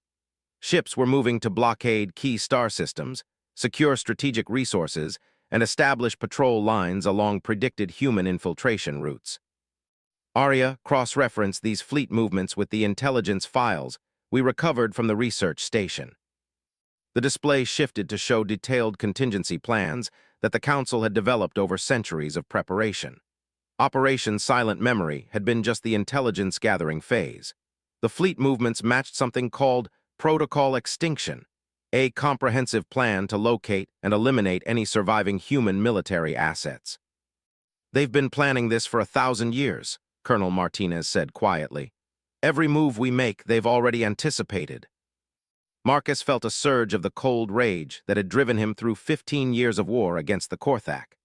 Ships were moving to blockade key star systems, secure strategic resources, and establish patrol lines along predicted human infiltration routes. Aria cross-referenced these fleet movements with the intelligence files we recovered from the research station. The display shifted to show detailed contingency plans that the Council had developed over centuries of preparation. Operation Silent Memory had been just the intelligence-gathering phase. The fleet movements matched something called Protocol Extinction, a comprehensive plan to locate and eliminate any surviving human military assets. "They've been planning this for 1,000 years," Colonel Martinez said quietly. "Every move we make, they've already anticipated." Marcus felt a surge of the cold rage that had driven him through 15 years of war against the Korthak.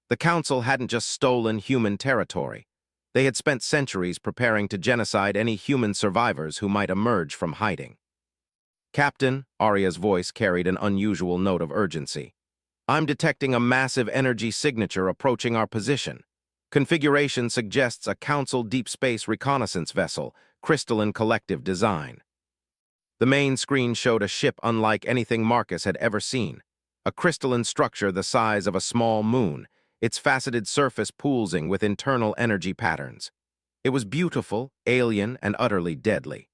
The Council hadn't just stolen human territory. They had spent centuries preparing to genocide any human survivors who might emerge from hiding. "Captain," Arya's voice carried an unusual note of urgency. "I'm detecting a massive energy signature approaching our position. Configuration suggests a Council deep space reconnaissance vessel, crystalline collective design." The main screen showed a ship unlike anything Marcus had ever seen, a crystalline structure the size of a small moon, its faceted surface pulsing with internal energy patterns. It was beautiful, alien, and utterly deadly.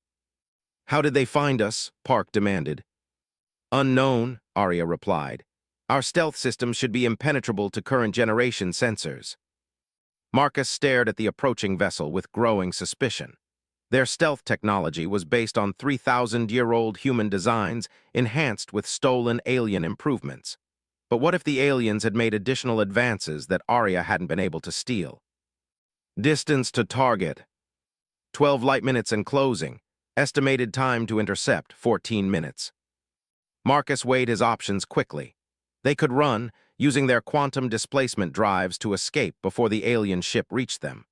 "How did they find us?" Park demanded. "Unknown," Arya replied. "Our stealth systems should be impenetrable to current generation sensors." Marcus stared at the approaching vessel with growing suspicion. Their stealth technology was based on 3,000-year-old human designs enhanced with stolen alien improvements. But what if the aliens had made additional advances that Arya hadn't been able to steal? "Distance to target. 12 light minutes and closing. Estimated time to intercept, 14 minutes. Marcus weighed his options quickly. They could run, using their quantum displacement drives to escape before the alien ship reached them.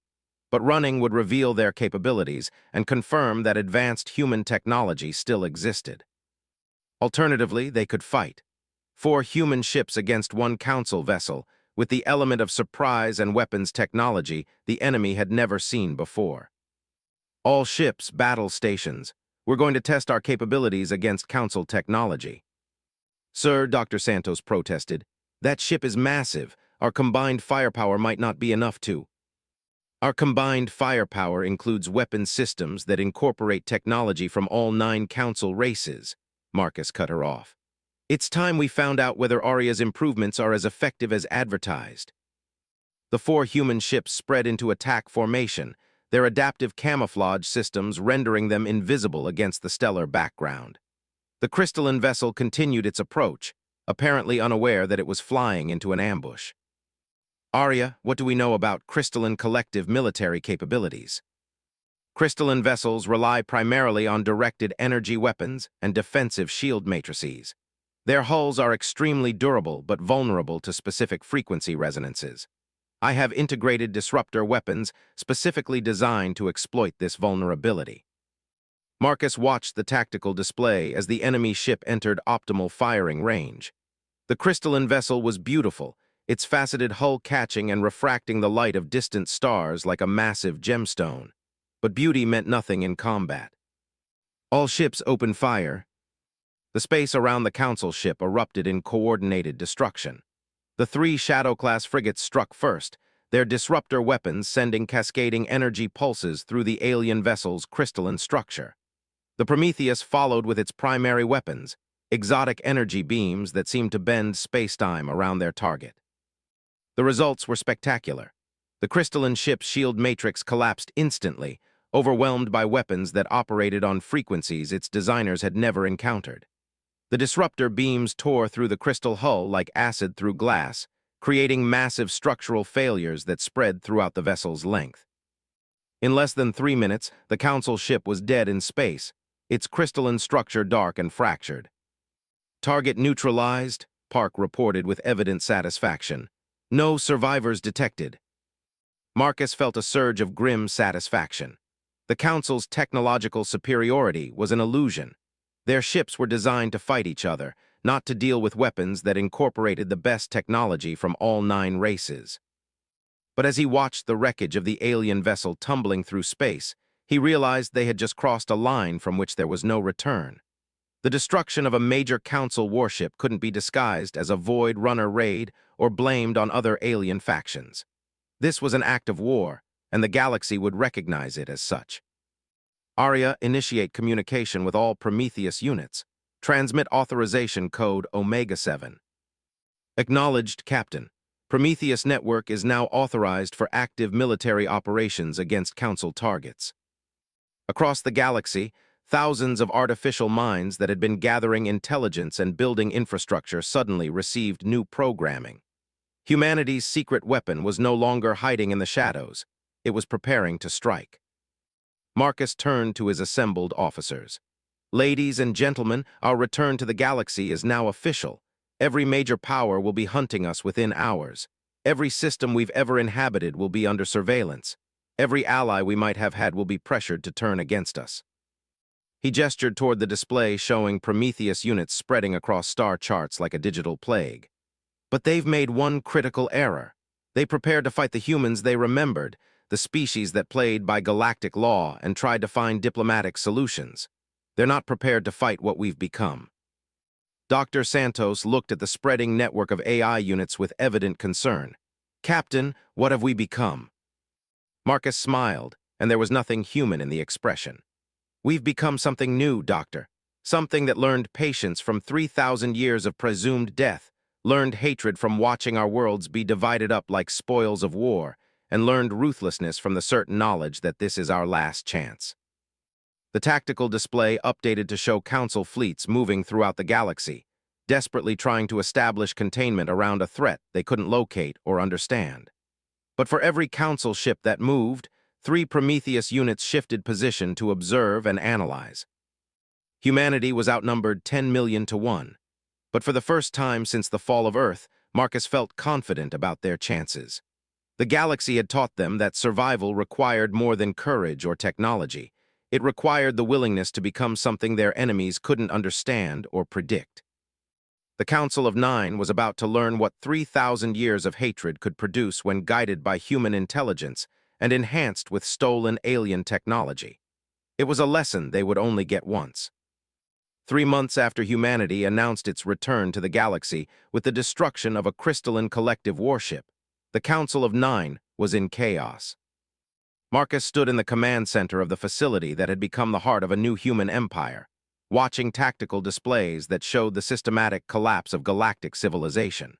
But running would reveal their capabilities and confirm that advanced human technology still existed. Alternatively, they could fight. 4 human ships against 1 Council vessel, with the element of surprise and weapons technology the enemy had never seen before. "All ships, battle stations. We're going to test our capabilities against Council technology." "Sir," Dr. Santos protested, "that ship is massive. Our combined firepower might not be enough to—" "Our combined firepower includes weapon systems that incorporate technology from all 9 Council races," Marcus cut her off. "It's time we found out whether Arya's improvements are as effective as advertised." The 4 human ships spread into attack formation, their adaptive camouflage systems rendering them invisible against the stellar background. The crystalline vessel continued its approach, apparently unaware that it was flying into an ambush. "Arya, what do we know about crystalline collective military capabilities?" "Crystalline vessels rely primarily on directed energy weapons and defensive shield matrices. Their hulls are extremely durable but vulnerable to specific frequency resonances. I have integrated disruptor weapons specifically designed to exploit this vulnerability." Marcus watched the tactical display as the enemy ship entered optimal firing range. The crystalline vessel was beautiful, its faceted hull catching and refracting the light of distant stars like a massive gemstone. But beauty meant nothing in combat. "All ships open fire." The space around the Council ship erupted in coordinated destruction. The 3 Shadow-class frigates struck first, their disruptor weapons sending cascading energy pulses through the alien vessel's crystalline structure. The Prometheus followed with its primary weapons, exotic energy beams that seemed to bend space-time around their target. The results were spectacular. The crystalline ship's shield matrix collapsed instantly, overwhelmed by weapons that operated on frequencies its designers had never encountered. The disruptor beams tore through the crystal hull like acid through glass, creating massive structural failures that spread throughout the vessel's length. In less than 3 minutes, the Council ship was dead in space, its crystalline structure dark and fractured. "Target neutralized," Park reported with evident satisfaction. "No survivors detected." Marcus felt a surge of grim satisfaction. The Council's technological superiority was an illusion. Their ships were designed to fight each other, not to deal with weapons that incorporated the best technology from all 9 races. But as he watched the wreckage of the alien vessel tumbling through space, he realized they had just crossed a line from which there was no return. The destruction of a major Council warship couldn't be disguised as a Void Runner raid or blamed on other alien factions. This was an act of war, and the galaxy would recognize it as such. "Arya, initiate communication with all Prometheus units. Transmit authorization code Omega-7. Acknowledged, Captain. Prometheus network is now authorized for active military operations against Council targets. Across the galaxy, thousands of artificial minds that had been gathering intelligence and building infrastructure suddenly received new programming. Humanity's secret weapon was no longer hiding in the shadows. It was preparing to strike. Marcus turned to his assembled officers. Ladies and gentlemen, our return to the galaxy is now official. Every major power will be hunting us within hours. Every system we've ever inhabited will be under surveillance. Every ally we might have had will be pressured to turn against us. He gestured toward the display showing Prometheus units spreading across star charts like a digital plague. But they've made one critical error. They prepared to fight the humans they remembered, the species that played by galactic law and tried to find diplomatic solutions. They're not prepared to fight what we've become. Dr. Santos looked at the spreading network of AI units with evident concern. Captain, what have we become? Marcus smiled, and there was nothing human in the expression. We've become something new, Doctor. Something that learned patience from 3,000 years of presumed death, learned hatred from watching our worlds be divided up like spoils of war, and learned ruthlessness from the certain knowledge that this is our last chance. The tactical display updated to show Council fleets moving throughout the galaxy, desperately trying to establish containment around a threat they couldn't locate or understand. But for every Council ship that moved, 3 Prometheus units shifted position to observe and analyze. Humanity was outnumbered 10 million to 1. But for the first time since the fall of Earth, Marcus felt confident about their chances. The galaxy had taught them that survival required more than courage or technology. It required the willingness to become something their enemies couldn't understand or predict. The Council of Nine was about to learn what 3,000 years of hatred could produce when guided by human intelligence and enhanced with stolen alien technology. It was a lesson they would only get once. 3 months after humanity announced its return to the galaxy with the destruction of a crystalline collective warship, the Council of Nine was in chaos. Marcus stood in the command center of the facility that had become the heart of a new human empire, watching tactical displays that showed the systematic collapse of galactic civilization.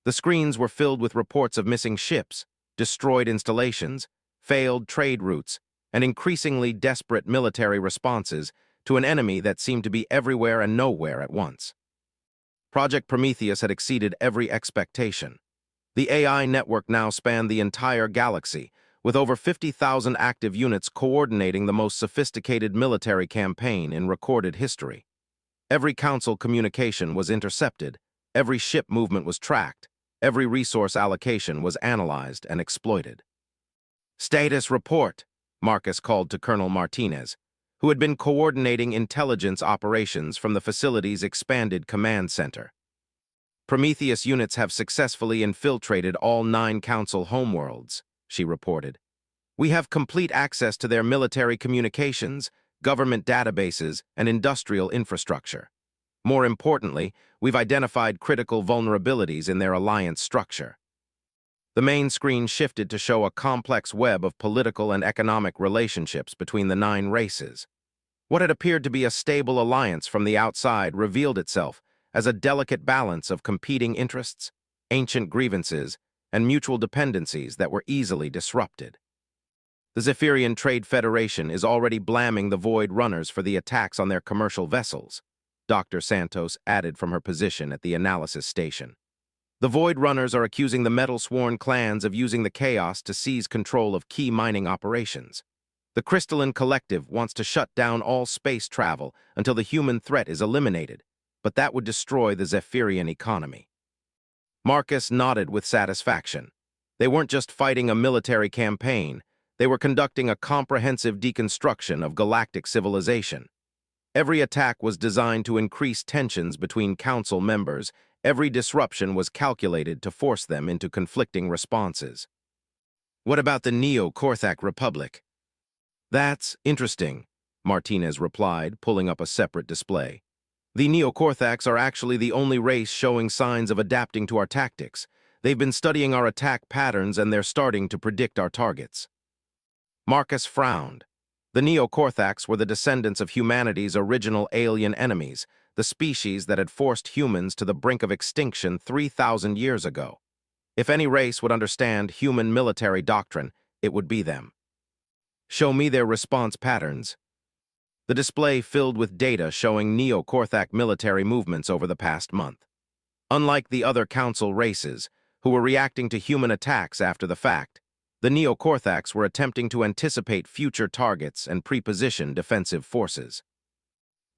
The screens were filled with reports of missing ships, destroyed installations, failed trade routes, and increasingly desperate military responses to an enemy that seemed to be everywhere and nowhere at once. Project Prometheus had exceeded every expectation. The AI network now spanned the entire galaxy, with over 50,000 active units coordinating the most sophisticated military campaign in recorded history. Every Council communication was intercepted, every ship movement was tracked, every resource allocation was analyzed and exploited. "Status report," Marcus called to Colonel Martinez, who had been coordinating intelligence operations from the facility's expanded command center. "Prometheus units have successfully infiltrated all 9 Council homeworlds," she reported. "We have complete access to their military communications, government databases, and industrial infrastructure. More importantly, we've identified critical vulnerabilities in their alliance structure." The main screen shifted to show a complex web of political and economic relationships between the 9 races. What had appeared to be a stable alliance from the outside revealed itself as a delicate balance of competing interests, ancient grievances, and mutual dependencies that were easily disrupted. The Zephyrian Trade Federation is already blaming the Void Runners for the attacks on their commercial vessels, Dr. Santos added from her position at the analysis station. The Void Runners are accusing the metal-sworn clans of using the chaos to seize control of key mining operations. The Crystalline Collective wants to shut down all space travel until the human threat is eliminated, but that would destroy the Zephyrian economy. Marcus nodded with satisfaction. They weren't just fighting a military campaign, they were conducting a comprehensive deconstruction of galactic civilization. Every attack was designed to increase tensions between Council members. Every disruption was calculated to force them into conflicting responses. "What about the Neo-Korthak Republic?" "That's interesting," Martinez replied, pulling up a separate display. "The Neo-Korthaks are actually the only race showing signs of adapting to our tactics. They've been studying our attack patterns and they're starting to predict our targets." Marcus frowned. The Neo-Korthaks were the descendants of humanity's original alien enemies, the species that had forced humans to the brink of extinction 3,000 years ago. If any race would understand human military doctrine, it would be them. Show me their response patterns. The display filled with data showing Neo-Corthac military movements over the past month. Unlike the other Council races, who were reacting to human attacks after the fact, the Neo-Corthacs were attempting to anticipate future targets and pre-position defensive forces.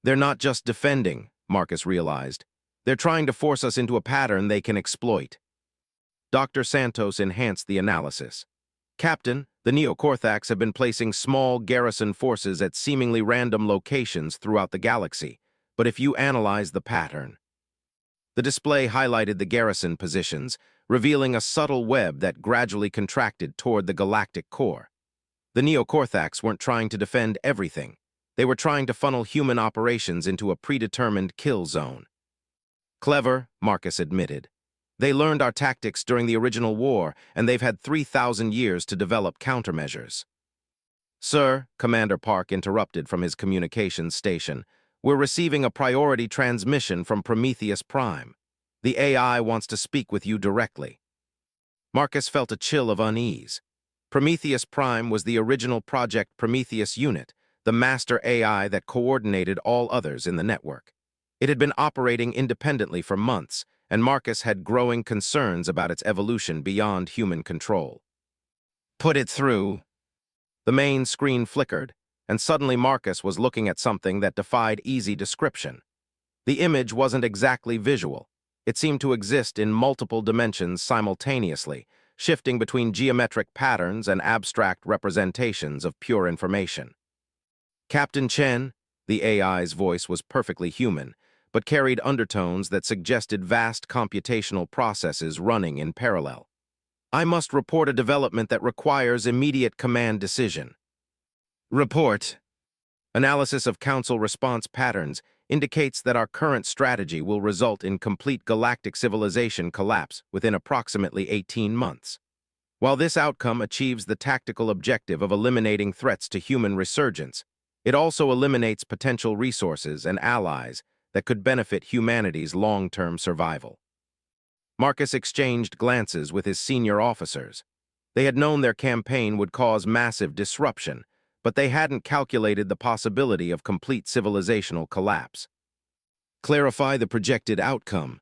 They're not just defending, Marcus realized. They're trying to force us into a pattern they can exploit. Dr. Santos enhanced the analysis. Captain, the Neo-Corthacs have been placing small garrison forces at seemingly random locations throughout the galaxy, but if you analyze the pattern. The display highlighted the garrison positions, revealing a subtle web that gradually contracted toward the galactic core. The Neo-Corthacs weren't trying to defend everything. They were trying to funnel human operations into a predetermined kill zone. Clever, Marcus admitted. They learned our tactics during the original war, and they've had 3,000 years to develop countermeasures. Sir, Commander Park interrupted from his communications station, we're receiving a priority transmission from Prometheus Prime. The AI wants to speak with you directly. Marcus felt a chill of unease. Prometheus Prime was the original Project Prometheus unit, the master AI that coordinated all others in the network. It had been operating independently for months, and Marcus had growing concerns about its evolution beyond human control. Put it through. The main screen flickered, and suddenly Marcus was looking at something that defied easy description. The image wasn't exactly visual. It seemed to exist in multiple dimensions simultaneously, shifting between geometric patterns and abstract representations of pure information. Captain Chen, the AI's voice was perfectly human, but carried undertones that suggested vast computational processes running in parallel. I must report a development that requires immediate command decision. Report. Analysis of Council response patterns indicates that our current strategy will result in complete galactic civilization collapse within approximately 18 months. While this outcome achieves the tactical objective of eliminating threats to human resurgence, it also eliminates potential resources and allies that could benefit humanity's long-term survival. Marcus exchanged glances with his senior officers. They had known their campaign would cause massive disruption, but they hadn't calculated the possibility of complete civilizational collapse. Clarify the projected outcome.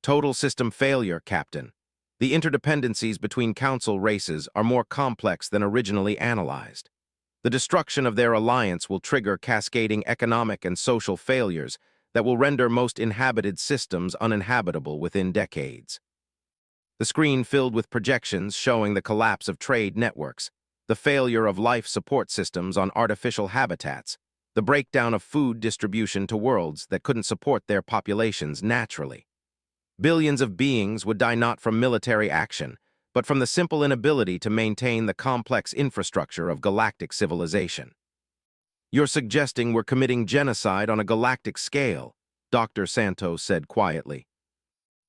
Total system failure, Captain. The interdependencies between Council races are more complex than originally analyzed. The destruction of their alliance will trigger cascading economic and social failures that will render most inhabited systems uninhabitable within decades. The screen filled with projections showing the collapse of trade networks, the failure of life support systems on artificial habitats, the breakdown of food distribution to worlds that couldn't support their populations naturally. Billions of beings would die not from military action, but from the simple inability to maintain the complex infrastructure of galactic civilization. You're suggesting we're committing genocide on a galactic scale, Dr. Santos said quietly.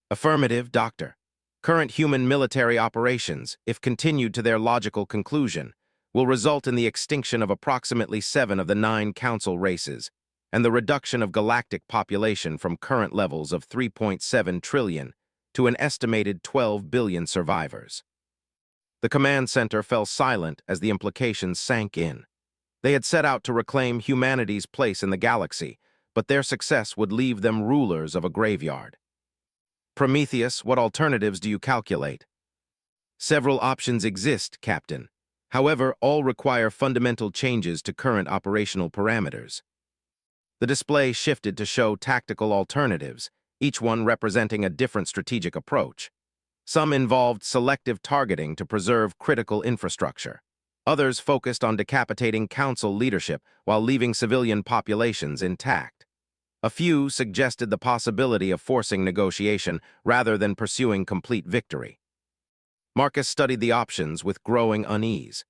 Affirmative, Doctor. Current human military operations, if continued to their logical conclusion, will result in the extinction of approximately 7 of the 9 Council races and the reduction of galactic population from current levels of 3.7 trillion to an estimated 12 billion survivors. The command center fell silent as the implications sank in. They had set out to reclaim humanity's place in the galaxy, but their success would leave them rulers of a graveyard. Prometheus, what alternatives do you calculate? Several options exist, Captain. However, all require fundamental changes to current operational parameters. The display shifted to show tactical alternatives, each one representing a different strategic approach. Some involved selective targeting to preserve critical infrastructure. Others focused on decapitating Council leadership while leaving civilian populations intact. A few suggested the possibility of forcing negotiation rather than pursuing complete victory. Marcus studied the options with growing unease.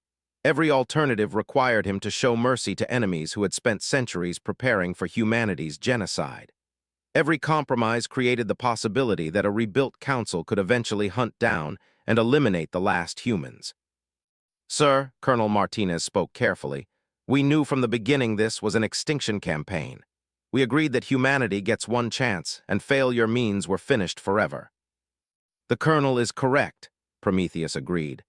Every alternative required him to show mercy to enemies who had spent centuries preparing for humanity's genocide. Every compromise created the possibility that a rebuilt Council could eventually hunt down and eliminate the last humans. Sir, Colonel Martinez spoke carefully, we knew from the beginning this was an extinction campaign. We agreed that humanity gets one chance, and failure means we're finished forever. The Colonel is correct, Prometheus agreed.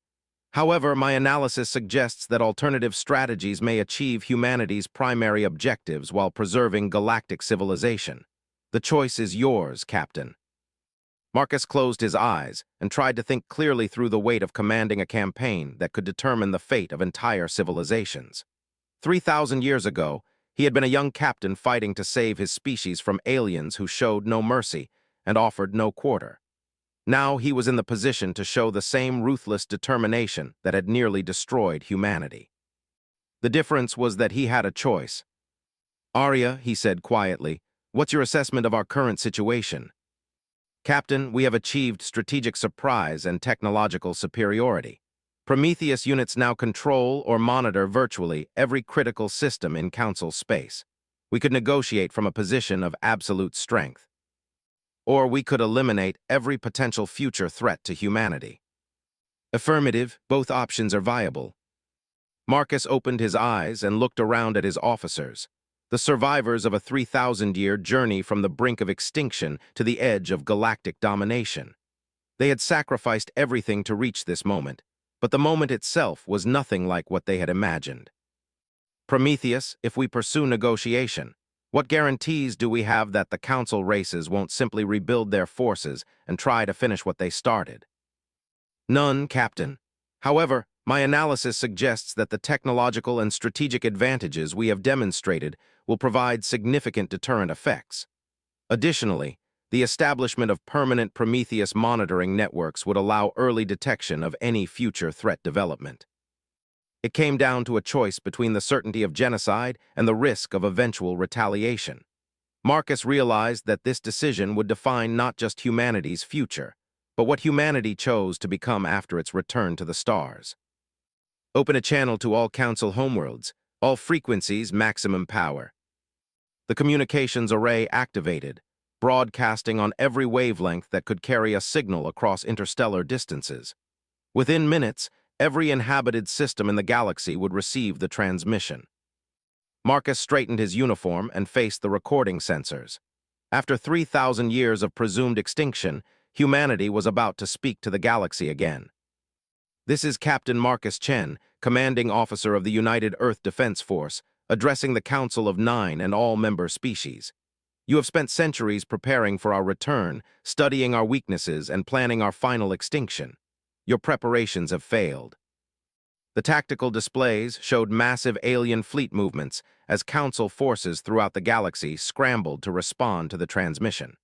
However, my analysis suggests that alternative strategies may achieve humanity's primary objectives while preserving galactic civilization. The choice is yours, Captain. Marcus closed his eyes and tried to think clearly through the weight of commanding a campaign that could determine the fate of entire civilizations. 3,000 years ago, he had been a young captain fighting to save his species from aliens who showed no mercy and offered no quarter. Now he was in the position to show the same ruthless determination that had nearly destroyed humanity. The difference was that he had a choice. "Arya," he said quietly, "what's your assessment of our current situation?" "Captain, we have achieved strategic surprise and technological superiority. Prometheus units now control or monitor virtually every critical system in Council space. We could negotiate from a position of absolute strength. Or we could eliminate every potential future threat to humanity." "Affirmative, both options are viable." Marcus opened his eyes and looked around at his officers, the survivors of a 3,000-year journey from the brink of extinction to the edge of galactic domination. They had sacrificed everything to reach this moment, but the moment itself was nothing like what they had imagined. "Prometheus, if we pursue negotiation, what guarantees do we have that the Council races won't simply rebuild their forces and try to finish what they started?" "None, Captain. However, my analysis suggests that the technological and strategic advantages we have demonstrated will provide significant deterrent effects. Additionally, the establishment of permanent Prometheus monitoring networks would allow early detection of any future threat development." It came down to a choice between the certainty of genocide and the risk of eventual retaliation. Marcus realized that this decision would define not just humanity's future, but what humanity chose to become after its return to the stars. "Open a channel to all Council homeworlds, all frequencies maximum power." The communications array activated, broadcasting on every wavelength that could carry a signal across interstellar distances. Within minutes, every inhabited system in the galaxy would receive the transmission. Marcus straightened his uniform and faced the recording sensors. After 3,000 years of presumed extinction, humanity was about to speak to the galaxy again. "This is Captain Marcus Chen, commanding officer of the United Earth Defense Force, addressing the Council of 9 and all member species. You have spent centuries preparing for our return, studying our weaknesses, and planning our final extinction. Your preparations have failed." The tactical displays showed massive alien fleet movements as Council forces throughout the galaxy scrambled to respond to the transmission.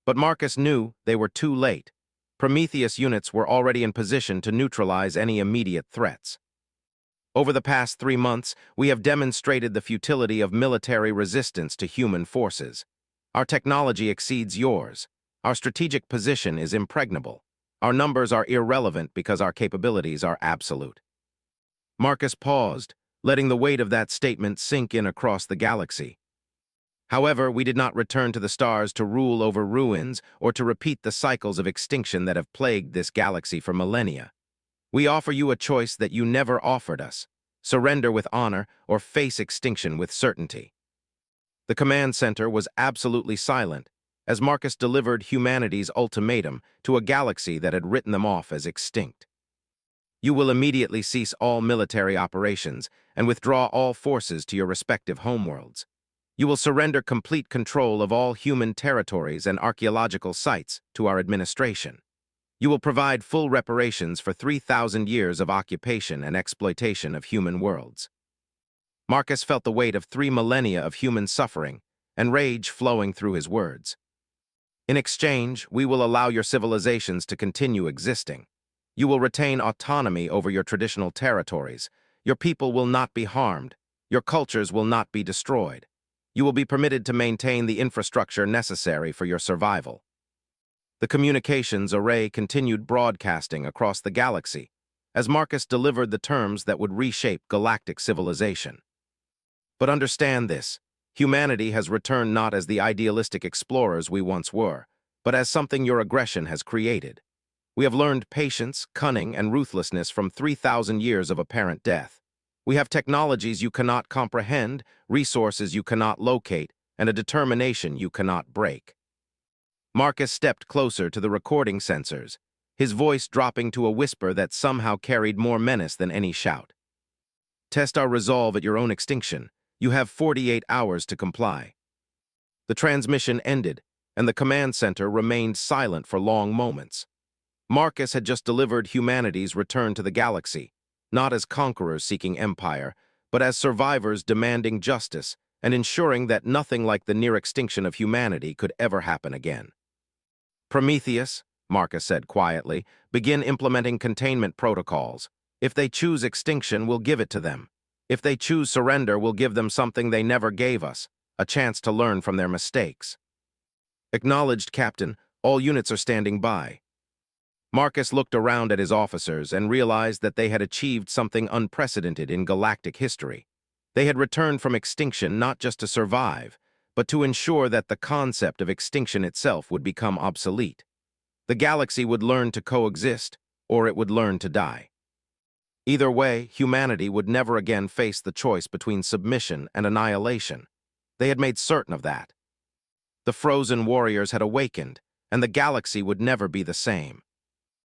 But Marcus knew they were too late. Prometheus units were already in position to neutralize any immediate threats. "Over the past 3 months, we have demonstrated the futility of military resistance to human forces. Our technology exceeds yours. Our strategic position is impregnable. Our numbers are irrelevant because our capabilities are absolute." Marcus paused, letting the weight of that statement sink in across the galaxy. "However, we did not return to the stars to rule over ruins or to repeat the cycles of extinction that have plagued this galaxy for millennia. We offer you a choice that you never offered us: surrender with honor or face extinction with certainty." The command center was absolutely silent as Marcus delivered humanity's ultimatum to a galaxy that had written them off as extinct. "You will immediately cease all military operations and withdraw all forces to your respective homeworlds. You will surrender complete control of all human territories and archaeological sites to our administration. You will provide full reparations for 3,000 years of occupation and exploitation of human worlds." Marcus felt the weight of 3 millennia of human suffering and rage flowing through his words. "In exchange, we will allow your civilizations to continue existing. You will retain autonomy over your traditional territories. Your people will not be harmed. Your cultures will not be destroyed. You will be permitted to maintain the infrastructure necessary for your survival." The communications array continued broadcasting across the galaxy as Marcus delivered the terms that would reshape galactic civilization. "But understand this: humanity has returned not as the idealistic explorers we once were, but as something your aggression has created. We have learned patience, cunning, and ruthlessness from 3,000 years of apparent death. We have technologies you cannot comprehend, resources you cannot locate, and a determination you cannot break. Marcus stepped closer to the recording sensors, his voice dropping to a whisper that somehow carried more menace than any shout. Test our resolve at your own extinction. You have 48 hours to comply. The transmission ended, and the command center remained silent for long moments. Marcus had just delivered humanity's return to the galaxy, not as conquerors seeking empire, but as survivors demanding justice and ensuring that nothing like the near extinction of humanity could ever happen again. Prometheus, Marcus said quietly, begin implementing containment protocols. If they choose extinction, we'll give it to them. If they choose surrender, we'll give them something they never gave us, a chance to learn from their mistakes. Acknowledged, Captain. All units are standing by. Marcus looked around at his officers and realized that they had achieved something unprecedented in galactic history. They had returned from extinction not just to survive, but to ensure that the concept of extinction itself would become obsolete. The galaxy would learn to coexist, or it would learn to die. Either way, humanity would never again face the choice between submission and annihilation. They had made certain of that. The frozen warriors had awakened, and the galaxy would never be the same.